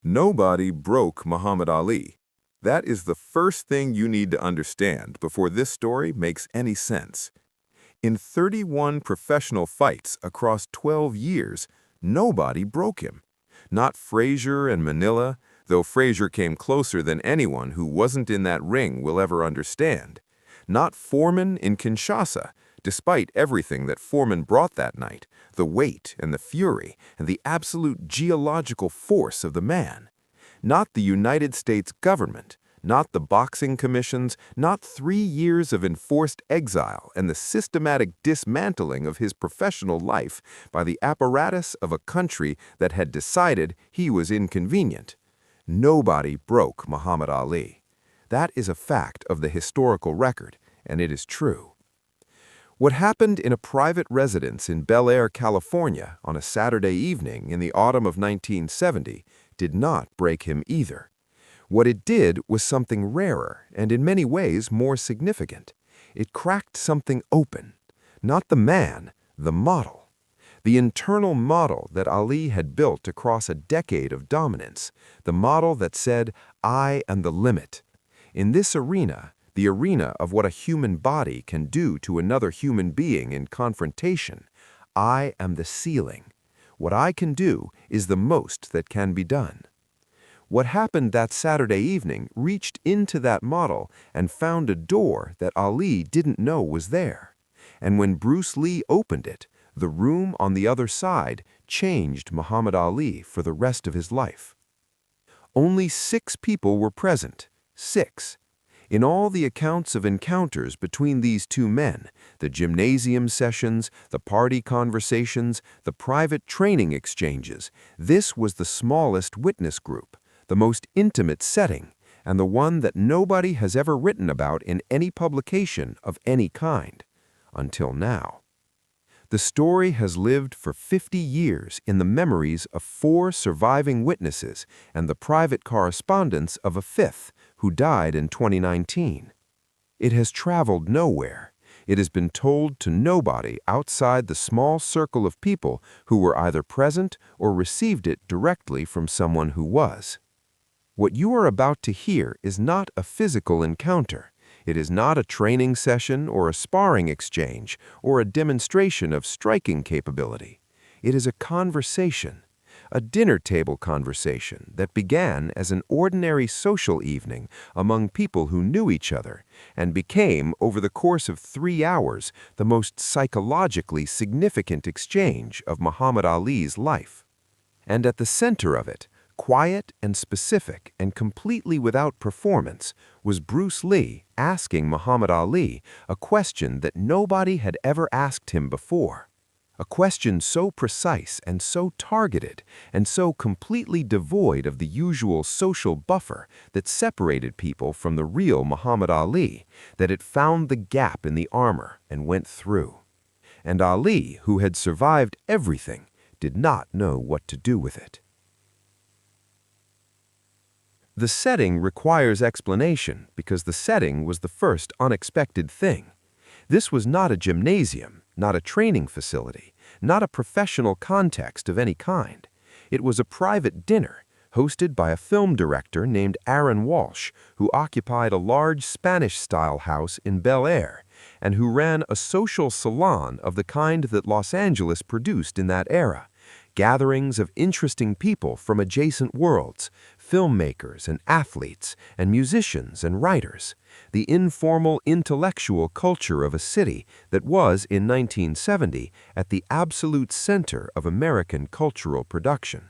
Nobody broke Muhammad Ali. That is the first thing you need to understand before this story makes any sense. In 31 professional fights across 12 years, nobody broke him. Not Frazier and Manila, though Frazier came closer than anyone who wasn't in that ring will ever understand. Not Foreman in Kinshasa, despite everything that Foreman brought that night, the weight and the fury and the absolute geological force of the man. Not the United States government, not the boxing commissions, not 3 years of enforced exile and the systematic dismantling of his professional life by the apparatus of a country that had decided he was inconvenient. Nobody broke Muhammad Ali. That is a fact of the historical record, and it is true. What happened in a private residence in Bel Air, California, on a Saturday evening in the autumn of 1970 did not break him either. What it did was something rarer and in many ways more significant. It cracked something open. Not the man, the model. The internal model that Ali had built across a decade of dominance. The model that said, "I am the limit." In this arena, the arena of what a human body can do to another human being in confrontation, I am the ceiling. What I can do is the most that can be done. What happened that Saturday evening reached into that model and found a door that Ali didn't know was there. And when Bruce Lee opened it, the room on the other side changed Muhammad Ali for the rest of his life. Only 6 people were present. 6. In all the accounts of encounters between these two men, the gymnasium sessions, the party conversations, the private training exchanges, this was the smallest witness group, the most intimate setting, and the one that nobody has ever written about in any publication of any kind, until now. The story has lived for 50 years in the memories of 4 surviving witnesses and the private correspondence of a 5th, who died in 2019. It has traveled nowhere. It has been told to nobody outside the small circle of people who were either present or received it directly from someone who was. What you are about to hear is not a physical encounter. It is not a training session or a sparring exchange or a demonstration of striking capability. It is a conversation, a dinner table conversation that began as an ordinary social evening among people who knew each other and became, over the course of 3 hours, the most psychologically significant exchange of Muhammad Ali's life. And at the center of it, quiet and specific and completely without performance, was Bruce Lee asking Muhammad Ali a question that nobody had ever asked him before. A question so precise and so targeted and so completely devoid of the usual social buffer that separated people from the real Muhammad Ali, that it found the gap in the armor and went through. And Ali, who had survived everything, did not know what to do with it. The setting requires explanation because the setting was the first unexpected thing. This was not a gymnasium, not a training facility, not a professional context of any kind. It was a private dinner hosted by a film director named Aaron Walsh, who occupied a large Spanish-style house in Bel Air and who ran a social salon of the kind that Los Angeles produced in that era. Gatherings of interesting people from adjacent worlds, filmmakers and athletes and musicians and writers, the informal intellectual culture of a city that was, in 1970, at the absolute center of American cultural production.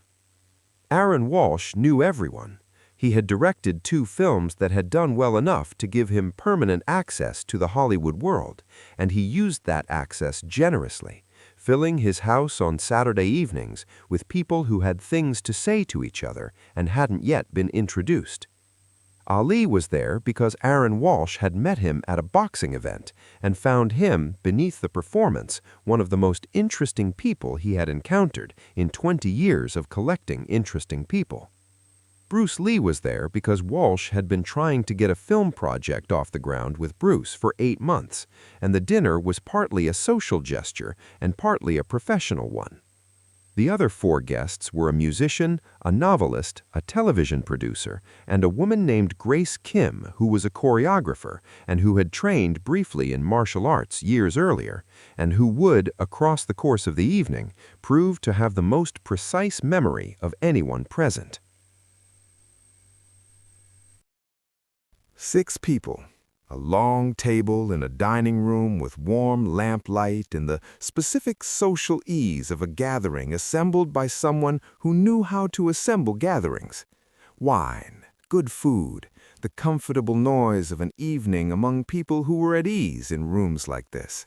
Aaron Walsh knew everyone. He had directed 2 films that had done well enough to give him permanent access to the Hollywood world, and he used that access generously, filling his house on Saturday evenings with people who had things to say to each other and hadn't yet been introduced. Ali was there because Aaron Walsh had met him at a boxing event and found him, beneath the performance, one of the most interesting people he had encountered in 20 years of collecting interesting people. Bruce Lee was there because Walsh had been trying to get a film project off the ground with Bruce for 8 months, and the dinner was partly a social gesture and partly a professional one. The other four guests were a musician, a novelist, a television producer, and a woman named Grace Kim, who was a choreographer and who had trained briefly in martial arts years earlier, and who would, across the course of the evening, prove to have the most precise memory of anyone present. 6 people. A long table in a dining room with warm lamplight and the specific social ease of a gathering assembled by someone who knew how to assemble gatherings. Wine, good food, the comfortable noise of an evening among people who were at ease in rooms like this.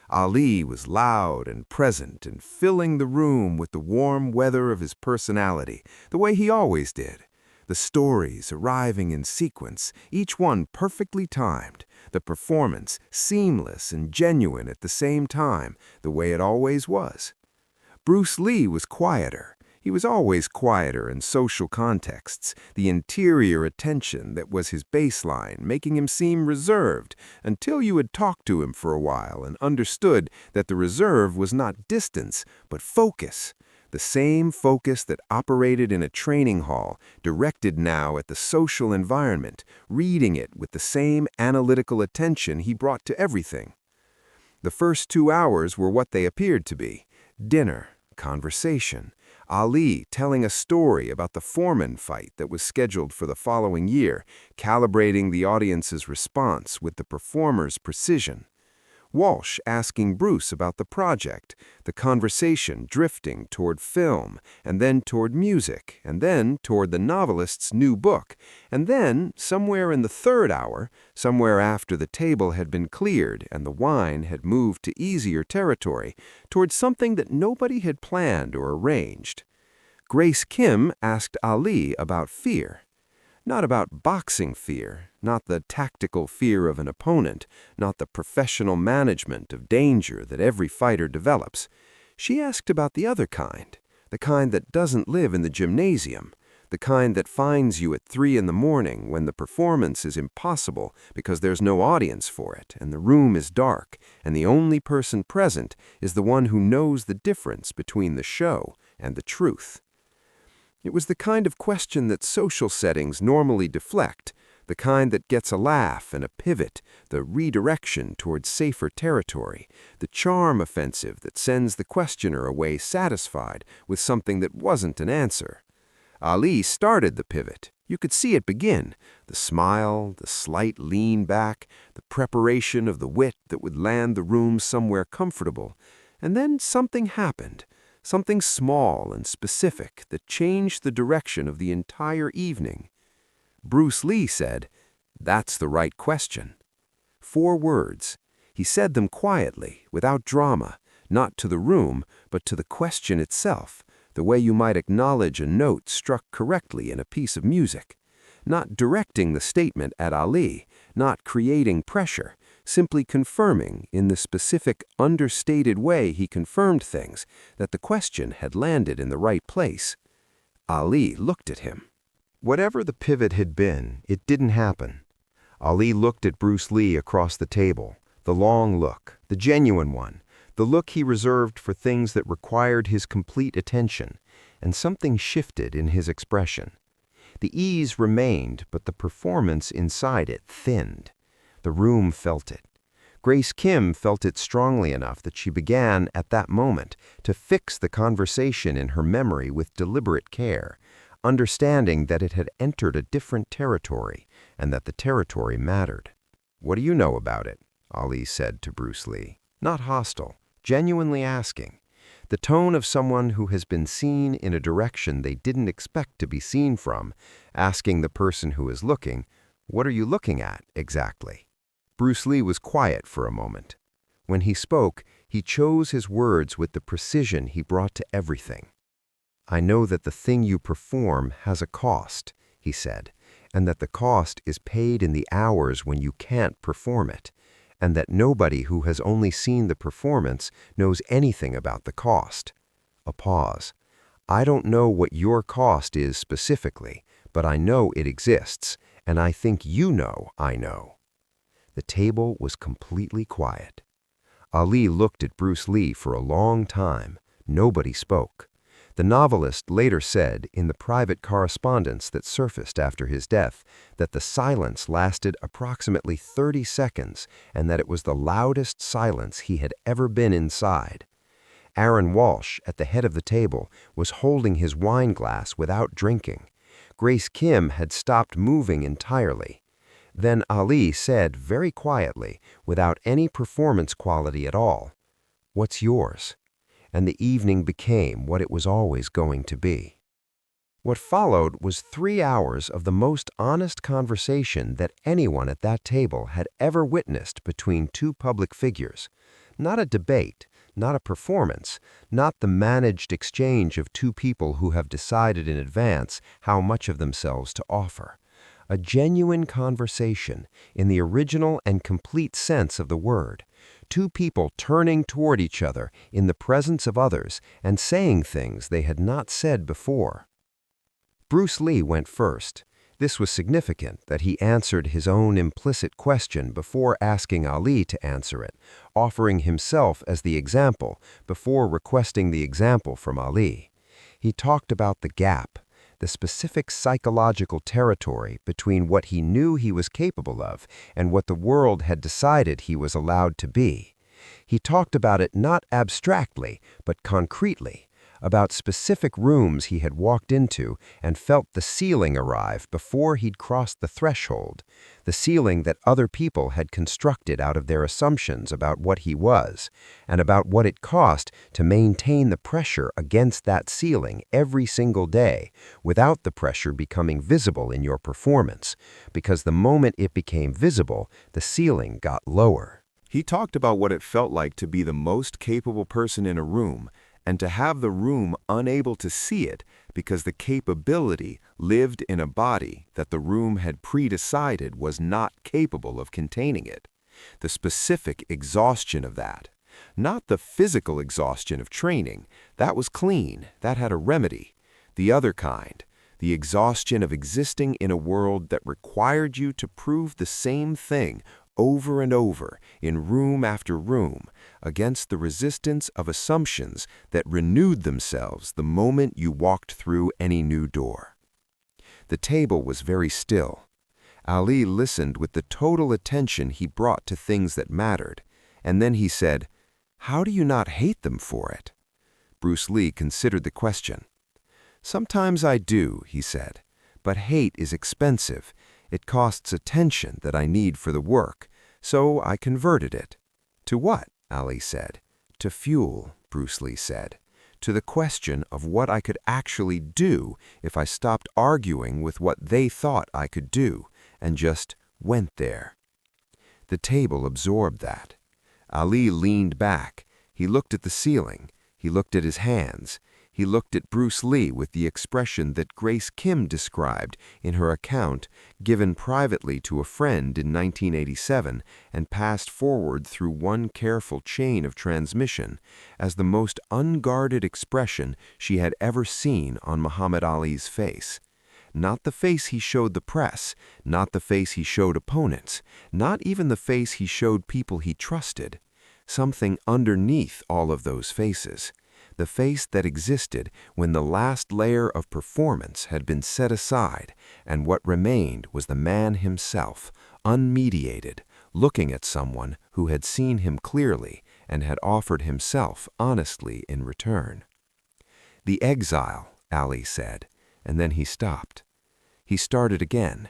Ali was loud and present and filling the room with the warm weather of his personality, the way he always did. The stories arriving in sequence, each one perfectly timed, the performance seamless and genuine at the same time, the way it always was. Bruce Lee was quieter. He was always quieter in social contexts, the interior attention that was his baseline, making him seem reserved until you had talked to him for a while and understood that the reserve was not distance, but focus. The same focus that operated in a training hall, directed now at the social environment, reading it with the same analytical attention he brought to everything. The first 2 hours were what they appeared to be: dinner, conversation, Ali telling a story about the Foreman fight that was scheduled for the following year, calibrating the audience's response with the performer's precision. Walsh asking Bruce about the project, the conversation drifting toward film, and then toward music, and then toward the novelist's new book, and then, somewhere in the 3rd hour, somewhere after the table had been cleared and the wine had moved to easier territory, toward something that nobody had planned or arranged. Grace Kim asked Ali about fear. Not about boxing fear, not the tactical fear of an opponent, not the professional management of danger that every fighter develops. She asked about the other kind, the kind that doesn't live in the gymnasium, the kind that finds you at 3 in the morning when the performance is impossible because there's no audience for it and the room is dark and the only person present is the one who knows the difference between the show and the truth. It was the kind of question that social settings normally deflect, the kind that gets a laugh and a pivot, the redirection towards safer territory, the charm offensive that sends the questioner away satisfied with something that wasn't an answer. Ali started the pivot. You could see it begin, the smile, the slight lean back, the preparation of the wit that would land the room somewhere comfortable. And then something happened. Something small and specific that changed the direction of the entire evening. Bruce Lee said, "That's the right question." 4 words. He said them quietly, without drama, not to the room, but to the question itself, the way you might acknowledge a note struck correctly in a piece of music. Not directing the statement at Ali, not creating pressure, simply confirming, in the specific, understated way he confirmed things, that the question had landed in the right place. Ali looked at him. Whatever the pivot had been, it didn't happen. Ali looked at Bruce Lee across the table, the long look, the genuine one, the look he reserved for things that required his complete attention, and something shifted in his expression. The ease remained, but the performance inside it thinned. The room felt it. Grace Kim felt it strongly enough that she began, at that moment, to fix the conversation in her memory with deliberate care, understanding that it had entered a different territory, and that the territory mattered. "What do you know about it?" Ali said to Bruce Lee. Not hostile, genuinely asking. The tone of someone who has been seen in a direction they didn't expect to be seen from, asking the person who is looking, "What are you looking at, exactly?" Bruce Lee was quiet for a moment. When he spoke, he chose his words with the precision he brought to everything. "I know that the thing you perform has a cost," he said, "and that the cost is paid in the hours when you can't perform it, and that nobody who has only seen the performance knows anything about the cost." A pause. "I don't know what your cost is specifically, but I know it exists, and I think you know I know." The table was completely quiet. Ali looked at Bruce Lee for a long time. Nobody spoke. The novelist later said in the private correspondence that surfaced after his death that the silence lasted approximately 30 seconds and that it was the loudest silence he had ever been inside. Aaron Walsh, at the head of the table, was holding his wine glass without drinking. Grace Kim had stopped moving entirely. Then Ali said very quietly, without any performance quality at all, "What's yours?" And the evening became what it was always going to be. What followed was 3 hours of the most honest conversation that anyone at that table had ever witnessed between two public figures. Not a debate, not a performance, not the managed exchange of two people who have decided in advance how much of themselves to offer. A genuine conversation in the original and complete sense of the word. Two people turning toward each other in the presence of others and saying things they had not said before. Bruce Lee went first. This was significant that he answered his own implicit question before asking Ali to answer it, offering himself as the example before requesting the example from Ali. He talked about the gap, the specific psychological territory between what he knew he was capable of and what the world had decided he was allowed to be. He talked about it not abstractly, but concretely, about specific rooms he had walked into and felt the ceiling arrive before he'd crossed the threshold, the ceiling that other people had constructed out of their assumptions about what he was, and about what it cost to maintain the pressure against that ceiling every single day without the pressure becoming visible in your performance, because the moment it became visible, the ceiling got lower. He talked about what it felt like to be the most capable person in a room and to have the room unable to see it because the capability lived in a body that the room had pre-decided was not capable of containing it. The specific exhaustion of that. Not the physical exhaustion of training. That was clean. That had a remedy. The other kind. The exhaustion of existing in a world that required you to prove the same thing over and over, in room after room, against the resistance of assumptions that renewed themselves the moment you walked through any new door. The table was very still. Ali listened with the total attention he brought to things that mattered, and then he said, "How do you not hate them for it?" Bruce Lee considered the question. "Sometimes I do," he said, "but hate is expensive. It costs attention that I need for the work, so I converted it." "To what?" Ali said. "To fuel," Bruce Lee said. "To the question of what I could actually do if I stopped arguing with what they thought I could do and just went there." The table absorbed that. Ali leaned back. He looked at the ceiling. He looked at his hands. He looked at Bruce Lee with the expression that Grace Kim described in her account given privately to a friend in 1987 and passed forward through one careful chain of transmission as the most unguarded expression she had ever seen on Muhammad Ali's face. Not the face he showed the press, not the face he showed opponents, not even the face he showed people he trusted. Something underneath all of those faces. The face that existed when the last layer of performance had been set aside and what remained was the man himself, unmediated, looking at someone who had seen him clearly and had offered himself honestly in return. "The exile," Ali said, and then he stopped. He started again.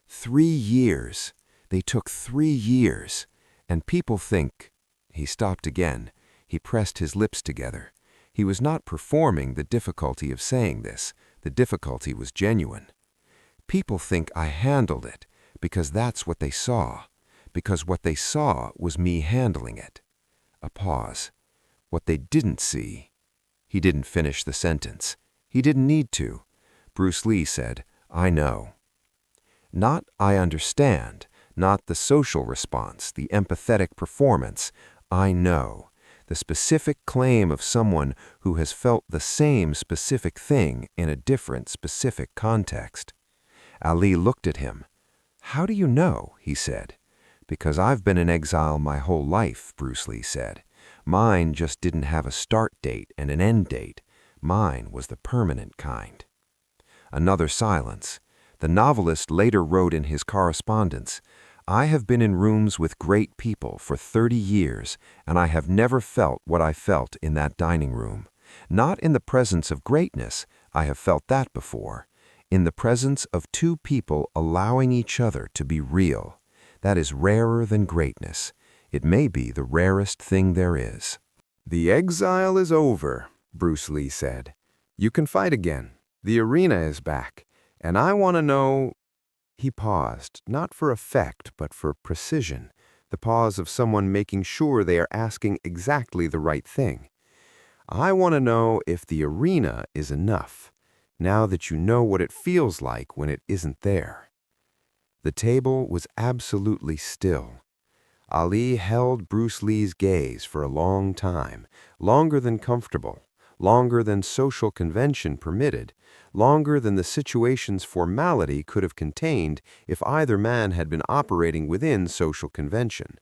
3 years. They took 3 years. And people think... He stopped again. He pressed his lips together. He was not performing the difficulty of saying this. The difficulty was genuine. "People think I handled it because that's what they saw, because what they saw was me handling it." A pause. "What they didn't see." He didn't finish the sentence. He didn't need to. Bruce Lee said, "I know." Not "I understand," not the social response, the empathetic performance. "I know." The specific claim of someone who has felt the same specific thing in a different specific context. Ali looked at him. "How do you know?" he said. "Because I've been in exile my whole life," Bruce Lee said. "Mine just didn't have a start date and an end date. Mine was the permanent kind. Another silence. The novelist later wrote in his correspondence, "I have been in rooms with great people for 30 years, and I have never felt what I felt in that dining room. Not in the presence of greatness, I have felt that before. In the presence of two people allowing each other to be real. That is rarer than greatness. It may be the rarest thing there is." The exile is over, Bruce Lee said. You can fight again. The arena is back. And I want to know... He paused, not for effect, but for precision, the pause of someone making sure they are asking exactly the right thing. I want to know if the arena is enough, now that you know what it feels like when it isn't there. The table was absolutely still. Ali held Bruce Lee's gaze for a long time, longer than comfortable, longer than social convention permitted, longer than the situation's formality could have contained if either man had been operating within social convention.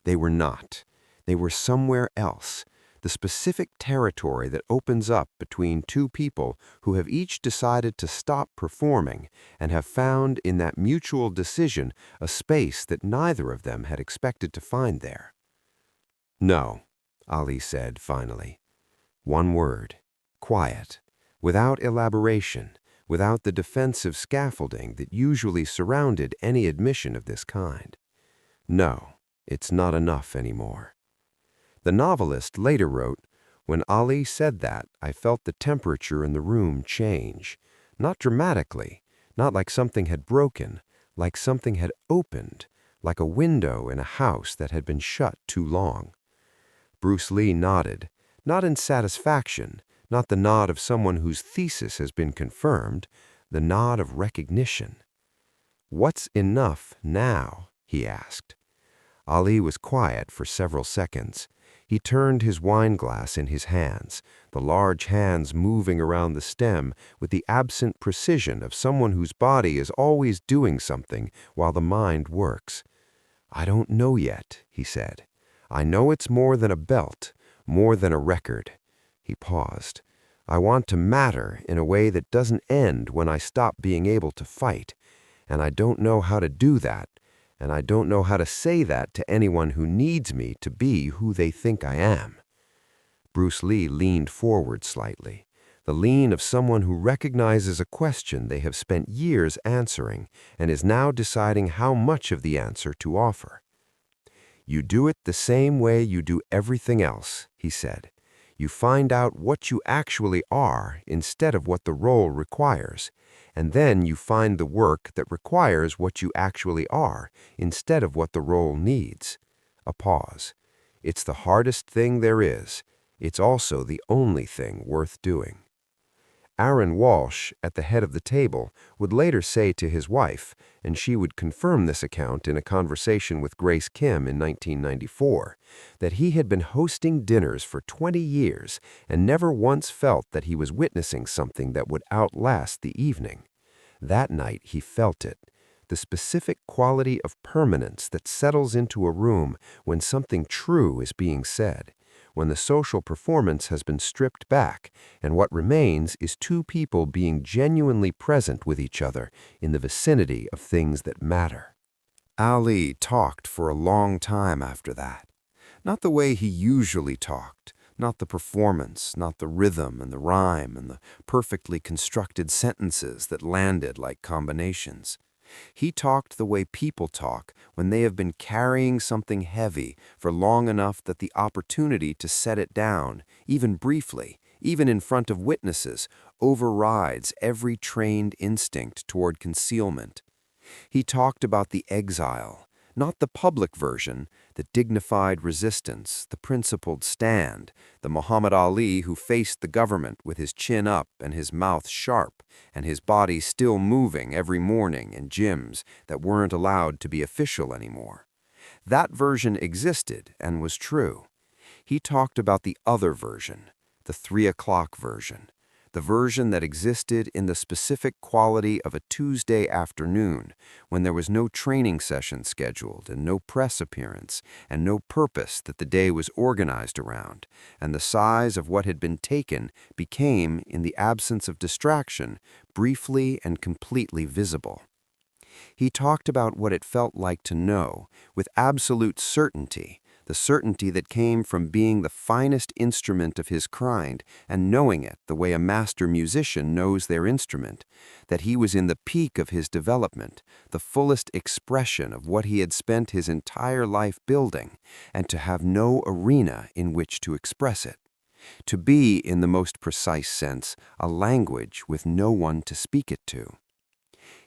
They were not. They were somewhere else, the specific territory that opens up between two people who have each decided to stop performing and have found in that mutual decision a space that neither of them had expected to find there. "No," Ali said finally. One word, quiet, without elaboration, without the defensive scaffolding that usually surrounded any admission of this kind. "No, it's not enough anymore." The novelist later wrote, "When Ali said that, I felt the temperature in the room change. Not dramatically, not like something had broken, like something had opened, like a window in a house that had been shut too long." Bruce Lee nodded, not in satisfaction, not the nod of someone whose thesis has been confirmed, the nod of recognition. "What's enough now?" he asked. Ali was quiet for several seconds. He turned his wineglass in his hands, the large hands moving around the stem with the absent precision of someone whose body is always doing something while the mind works. "I don't know yet," he said. "I know it's more than a belt, more than a record." He paused. "I want to matter in a way that doesn't end when I stop being able to fight. And I don't know how to do that. And I don't know how to say that to anyone who needs me to be who they think I am." Bruce Lee leaned forward slightly, the lean of someone who recognizes a question they have spent years answering and is now deciding how much of the answer to offer. "You do it the same way you do everything else," he said. "You find out what you actually are instead of what the role requires, and then you find the work that requires what you actually are instead of what the role needs." A pause. "It's the hardest thing there is. It's also the only thing worth doing." Aaron Walsh, at the head of the table, would later say to his wife, and she would confirm this account in a conversation with Grace Kim in 1994, that he had been hosting dinners for 20 years and never once felt that he was witnessing something that would outlast the evening. That night he felt it, the specific quality of permanence that settles into a room when something true is being said, when the social performance has been stripped back, and what remains is two people being genuinely present with each other in the vicinity of things that matter. Ali talked for a long time after that. Not the way he usually talked, not the performance, not the rhythm and the rhyme and the perfectly constructed sentences that landed like combinations. He talked the way people talk when they have been carrying something heavy for long enough that the opportunity to set it down, even briefly, even in front of witnesses, overrides every trained instinct toward concealment. He talked about the exile, not the public version, the dignified resistance, the principled stand, the Muhammad Ali who faced the government with his chin up and his mouth sharp, and his body still moving every morning in gyms that weren't allowed to be official anymore. That version existed and was true. He talked about the other version, the 3 o'clock version, the version that existed in the specific quality of a Tuesday afternoon, when there was no training session scheduled and no press appearance and no purpose that the day was organized around, and the size of what had been taken became, in the absence of distraction, briefly and completely visible. He talked about what it felt like to know, with absolute certainty, the certainty that came from being the finest instrument of his kind and knowing it the way a master musician knows their instrument, that he was in the peak of his development, the fullest expression of what he had spent his entire life building, and to have no arena in which to express it. To be, in the most precise sense, a language with no one to speak it to.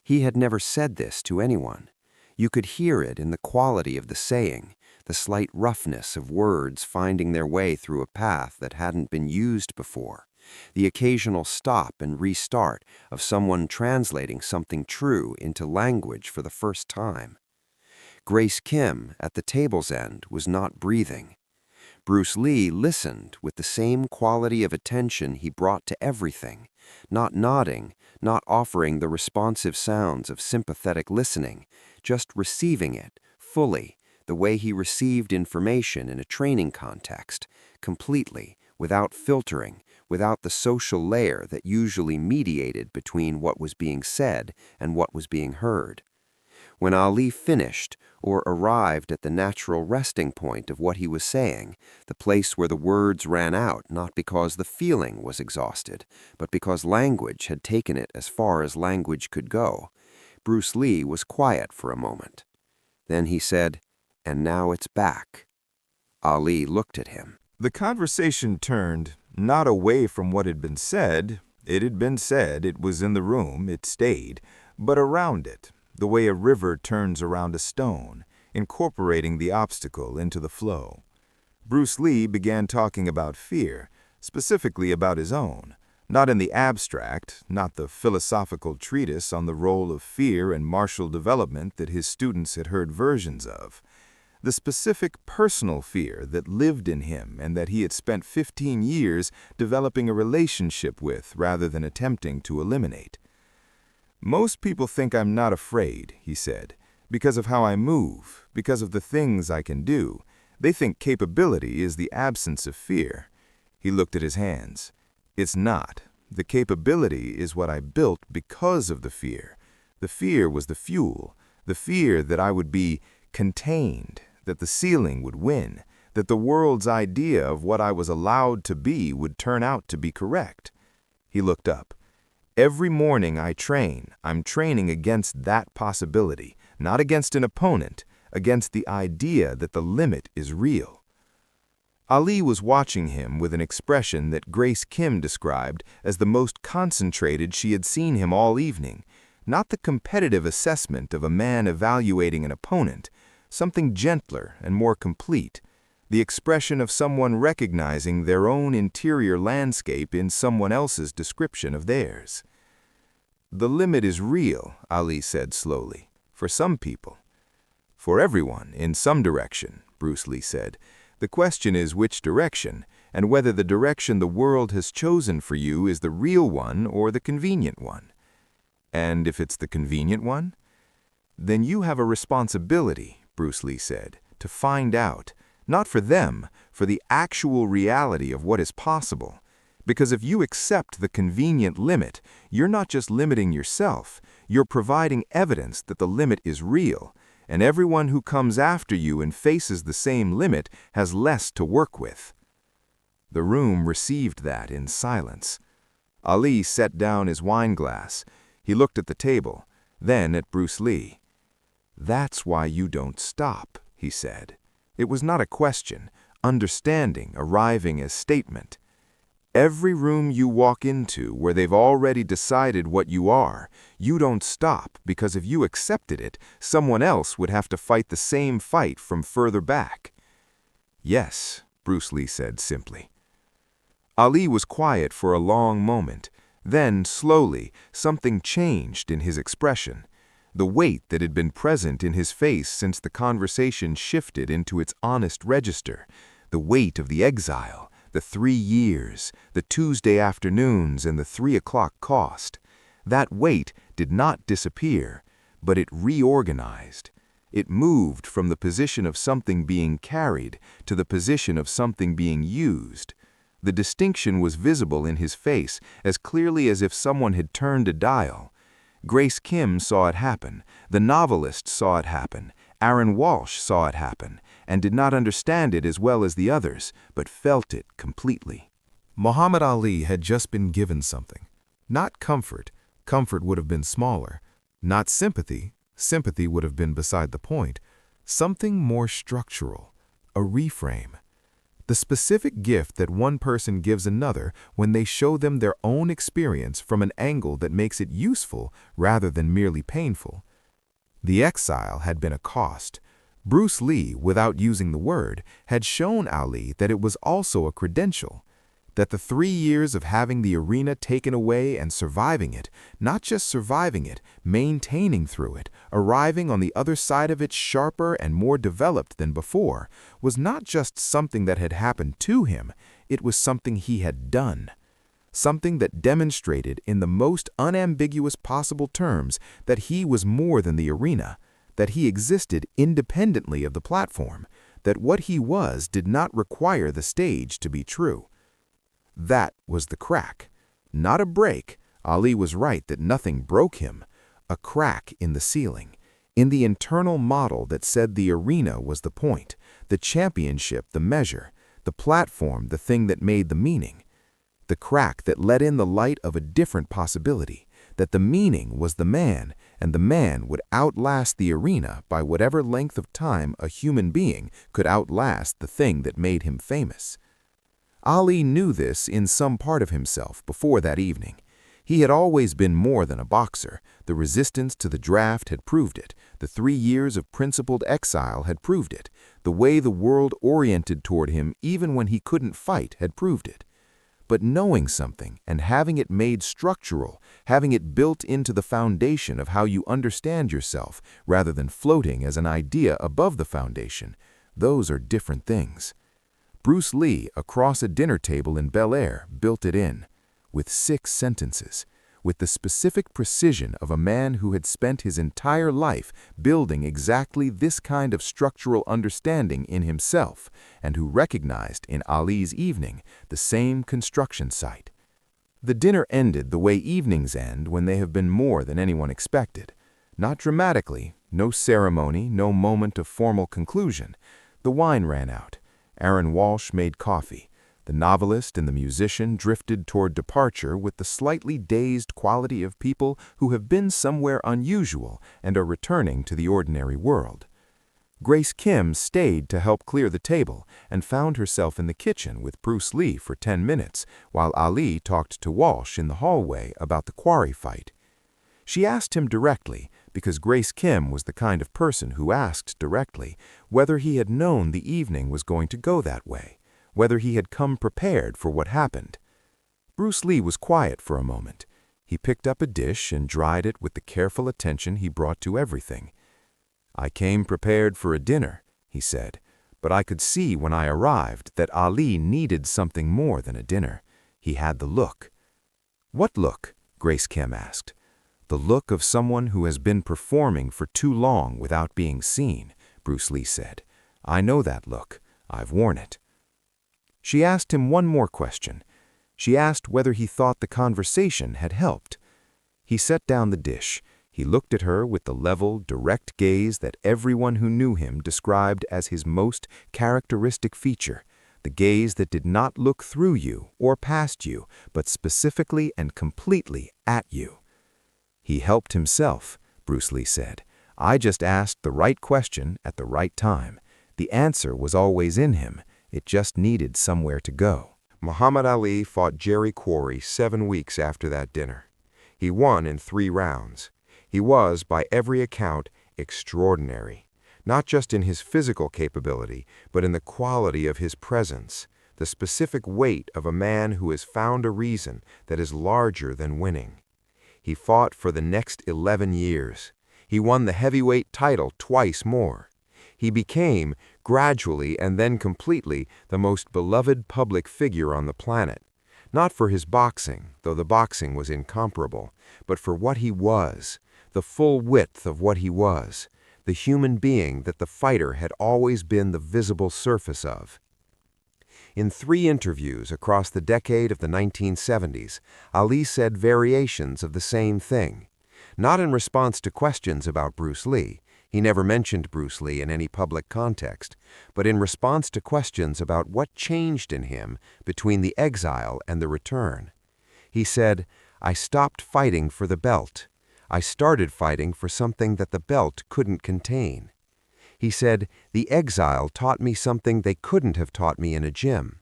He had never said this to anyone. You could hear it in the quality of the saying, the slight roughness of words finding their way through a path that hadn't been used before, the occasional stop and restart of someone translating something true into language for the first time. Grace Kim, at the table's end, was not breathing. Bruce Lee listened with the same quality of attention he brought to everything, not nodding, not offering the responsive sounds of sympathetic listening, just receiving it, fully, the way he received information in a training context, completely, without filtering, without the social layer that usually mediated between what was being said and what was being heard. When Ali finished, or arrived at the natural resting point of what he was saying, the place where the words ran out not because the feeling was exhausted, but because language had taken it as far as language could go, Bruce Lee was quiet for a moment. Then he said, "And now it's back." Ali looked at him. The conversation turned not away from what had been said. It had been said, it was in the room, it stayed, but around it, the way a river turns around a stone, incorporating the obstacle into the flow. Bruce Lee began talking about fear, specifically about his own, not in the abstract, not the philosophical treatise on the role of fear and martial development that his students had heard versions of. The specific personal fear that lived in him and that he had spent 15 years developing a relationship with rather than attempting to eliminate. "Most people think I'm not afraid," he said, "because of how I move, because of the things I can do. They think capability is the absence of fear." He looked at his hands. "It's not. The capability is what I built because of the fear. The fear was the fuel, the fear that I would be contained, that the ceiling would win, that the world's idea of what I was allowed to be would turn out to be correct." He looked up. "Every morning I train, I'm training against that possibility, not against an opponent, against the idea that the limit is real." Ali was watching him with an expression that Grace Kim described as the most concentrated she had seen him all evening, not the competitive assessment of a man evaluating an opponent, something gentler and more complete, the expression of someone recognizing their own interior landscape in someone else's description of theirs. "The limit is real," Ali said slowly, "for some people." "For everyone, in some direction," Bruce Lee said. "The question is which direction, and whether the direction the world has chosen for you is the real one or the convenient one. And if it's the convenient one, then you have a responsibility," Bruce Lee said, "to find out, not for them, for the actual reality of what is possible. Because if you accept the convenient limit, you're not just limiting yourself, you're providing evidence that the limit is real, and everyone who comes after you and faces the same limit has less to work with." The room received that in silence. Ali set down his wine glass. He looked at the table, then at Bruce Lee. "That's why you don't stop," he said. It was not a question, understanding arriving as statement. "Every room you walk into where they've already decided what you are, you don't stop because if you accepted it, someone else would have to fight the same fight from further back." "Yes," Bruce Lee said simply. Ali was quiet for a long moment. Then, slowly, something changed in his expression. The weight that had been present in his face since the conversation shifted into its honest register, the weight of the exile, The 3 years, the Tuesday afternoons, and the 3 o'clock cost. That weight did not disappear, but it reorganized. It moved from the position of something being carried to the position of something being used. The distinction was visible in his face as clearly as if someone had turned a dial. Grace Kim saw it happen, the novelist saw it happen, Aaron Walsh saw it happen, and did not understand it as well as the others, but felt it completely. Muhammad Ali had just been given something. Not comfort, comfort would have been smaller. Not sympathy, sympathy would have been beside the point. Something more structural, a reframe. The specific gift that one person gives another when they show them their own experience from an angle that makes it useful rather than merely painful. The exile had been a cost. Bruce Lee, without using the word, had shown Ali that it was also a credential. That the 3 years of having the arena taken away and surviving it, not just surviving it, maintaining through it, arriving on the other side of it sharper and more developed than before, was not just something that had happened to him, it was something he had done. Something that demonstrated in the most unambiguous possible terms that he was more than the arena, that he existed independently of the platform, that what he was did not require the stage to be true. That was the crack. Not a break. Ali was right that nothing broke him. A crack in the ceiling, in the internal model that said the arena was the point, the championship the measure, the platform the thing that made the meaning. The crack that let in the light of a different possibility, that the meaning was the man, and the man would outlast the arena by whatever length of time a human being could outlast the thing that made him famous. Ali knew this in some part of himself before that evening. He had always been more than a boxer. The resistance to the draft had proved it. The 3 years of principled exile had proved it. The way the world oriented toward him even when he couldn't fight had proved it. But knowing something and having it made structural, having it built into the foundation of how you understand yourself rather than floating as an idea above the foundation, those are different things. Bruce Lee, across a dinner table in Bel Air, built it in, with 6 sentences, with the specific precision of a man who had spent his entire life building exactly this kind of structural understanding in himself, and who recognized in Ali's evening the same construction site. The dinner ended the way evenings end when they have been more than anyone expected. Not dramatically, no ceremony, no moment of formal conclusion. The wine ran out. Aaron Walsh made coffee. The novelist and the musician drifted toward departure with the slightly dazed quality of people who have been somewhere unusual and are returning to the ordinary world. Grace Kim stayed to help clear the table and found herself in the kitchen with Bruce Lee for 10 minutes while Ali talked to Walsh in the hallway about the quarry fight. She asked him directly, because Grace Kim was the kind of person who asked directly, whether he had known the evening was going to go that way, whether he had come prepared for what happened. Bruce Lee was quiet for a moment. He picked up a dish and dried it with the careful attention he brought to everything. "I came prepared for a dinner," he said, "but I could see when I arrived that Ali needed something more than a dinner. He had the look." "What look?" Grace Kim asked. "The look of someone who has been performing for too long without being seen," Bruce Lee said. "I know that look. I've worn it." She asked him one more question. She asked whether he thought the conversation had helped. He set down the dish. He looked at her with the level, direct gaze that everyone who knew him described as his most characteristic feature, the gaze that did not look through you or past you, but specifically and completely at you. "He helped himself," Bruce Lee said. "I just asked the right question at the right time. The answer was always in him. It just needed somewhere to go." Muhammad Ali fought Jerry Quarry 7 weeks after that dinner. He won in 3 rounds. He was, by every account, extraordinary, not just in his physical capability, but in the quality of his presence, the specific weight of a man who has found a reason that is larger than winning. He fought for the next 11 years. He won the heavyweight title twice more. He became, gradually and then completely, the most beloved public figure on the planet. Not for his boxing, though the boxing was incomparable, but for what he was, the full width of what he was, the human being that the fighter had always been the visible surface of. In 3 interviews across the decade of the 1970s, Ali said variations of the same thing. Not in response to questions about Bruce Lee. He never mentioned Bruce Lee in any public context, but in response to questions about what changed in him between the exile and the return. He said, "I stopped fighting for the belt. I started fighting for something that the belt couldn't contain." He said, "The exile taught me something they couldn't have taught me in a gym."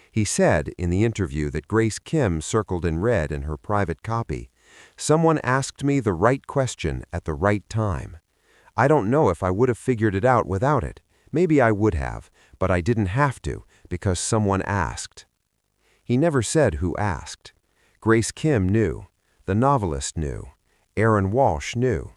He said in the interview that Grace Kim circled in red in her private copy, "Someone asked me the right question at the right time. I don't know if I would have figured it out without it. Maybe I would have, but I didn't have to because someone asked." He never said who asked. Grace Kim knew. The novelist knew. Aaron Walsh knew.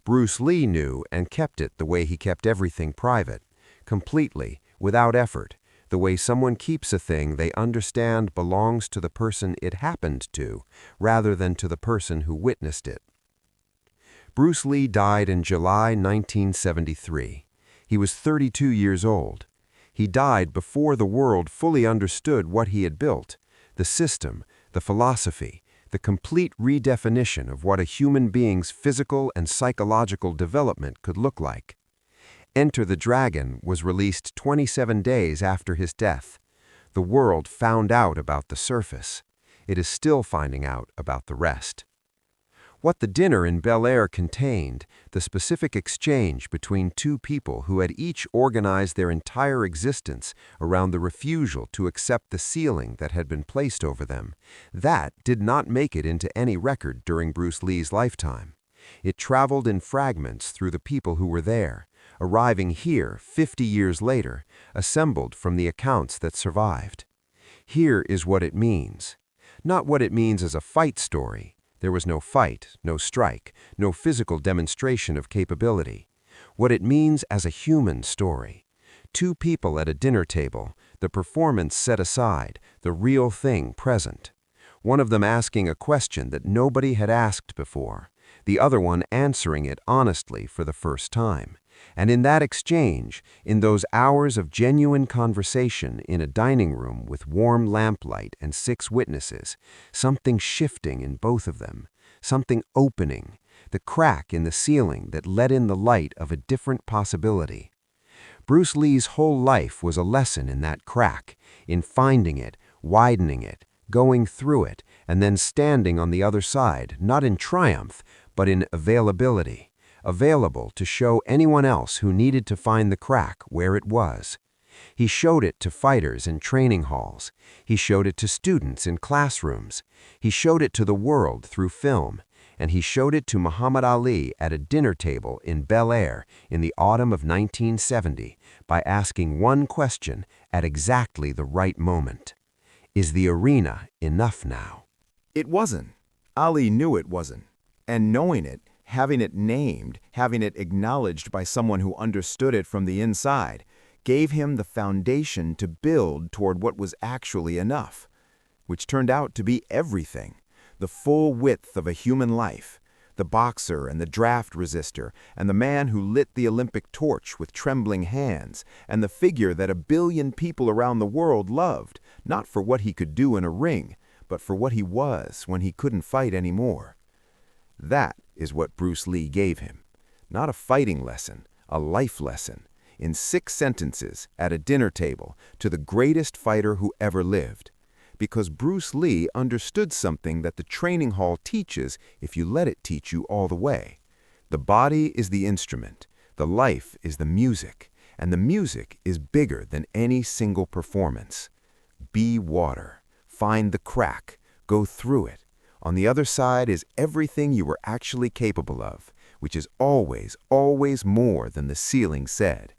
Bruce Lee knew and kept it the way he kept everything private, completely, without effort, the way someone keeps a thing they understand belongs to the person it happened to, rather than to the person who witnessed it. Bruce Lee died in July 1973. He was 32 years old. He died before the world fully understood what he had built, the system, the philosophy, the complete redefinition of what a human being's physical and psychological development could look like. Enter the Dragon was released 27 days after his death. The world found out about the surface. It is still finding out about the rest. What the dinner in Bel Air contained, the specific exchange between 2 people who had each organized their entire existence around the refusal to accept the ceiling that had been placed over them, that did not make it into any record during Bruce Lee's lifetime. It traveled in fragments through the people who were there, arriving here 50 years later, assembled from the accounts that survived. Here is what it means. Not what it means as a fight story. There was no fight, no strike, no physical demonstration of capability. What it means as a human story. 2 people at a dinner table, the performance set aside, the real thing present. One of them asking a question that nobody had asked before, the other one answering it honestly for the first time. And in that exchange, in those hours of genuine conversation in a dining room with warm lamplight and 6 witnesses, something shifting in both of them, something opening, the crack in the ceiling that let in the light of a different possibility. Bruce Lee's whole life was a lesson in that crack, in finding it, widening it, going through it, and then standing on the other side, not in triumph, but in availability. Available to show anyone else who needed to find the crack where it was. He showed it to fighters in training halls. He showed it to students in classrooms. He showed it to the world through film. And he showed it to Muhammad Ali at a dinner table in Bel Air in the autumn of 1970 by asking one question at exactly the right moment. Is the arena enough now? It wasn't. Ali knew it wasn't. And knowing it, having it named, having it acknowledged by someone who understood it from the inside, gave him the foundation to build toward what was actually enough, which turned out to be everything, the full width of a human life, the boxer and the draft resistor, and the man who lit the Olympic torch with trembling hands, and the figure that 1 billion people around the world loved, not for what he could do in a ring, but for what he was when he couldn't fight anymore. That is what Bruce Lee gave him. Not a fighting lesson, a life lesson, in 6 sentences at a dinner table to the greatest fighter who ever lived. Because Bruce Lee understood something that the training hall teaches if you let it teach you all the way. The body is the instrument, the life is the music, and the music is bigger than any single performance. Be water, find the crack, go through it. On the other side is everything you were actually capable of, which is always, always more than the ceiling said.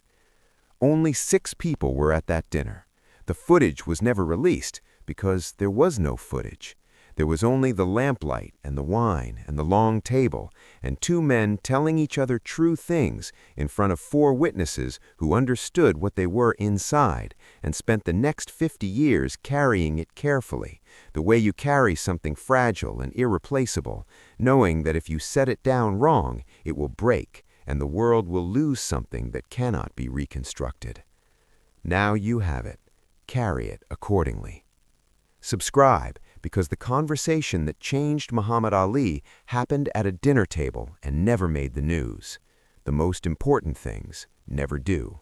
Only 6 people were at that dinner. The footage was never released because there was no footage. There was only the lamplight and the wine and the long table, and two men telling each other true things in front of four witnesses who understood what they were inside and spent the next 50 years carrying it carefully, the way you carry something fragile and irreplaceable, knowing that if you set it down wrong, it will break and the world will lose something that cannot be reconstructed. Now you have it. Carry it accordingly. Subscribe, because the conversation that changed Muhammad Ali happened at a dinner table and never made the news. The most important things never do.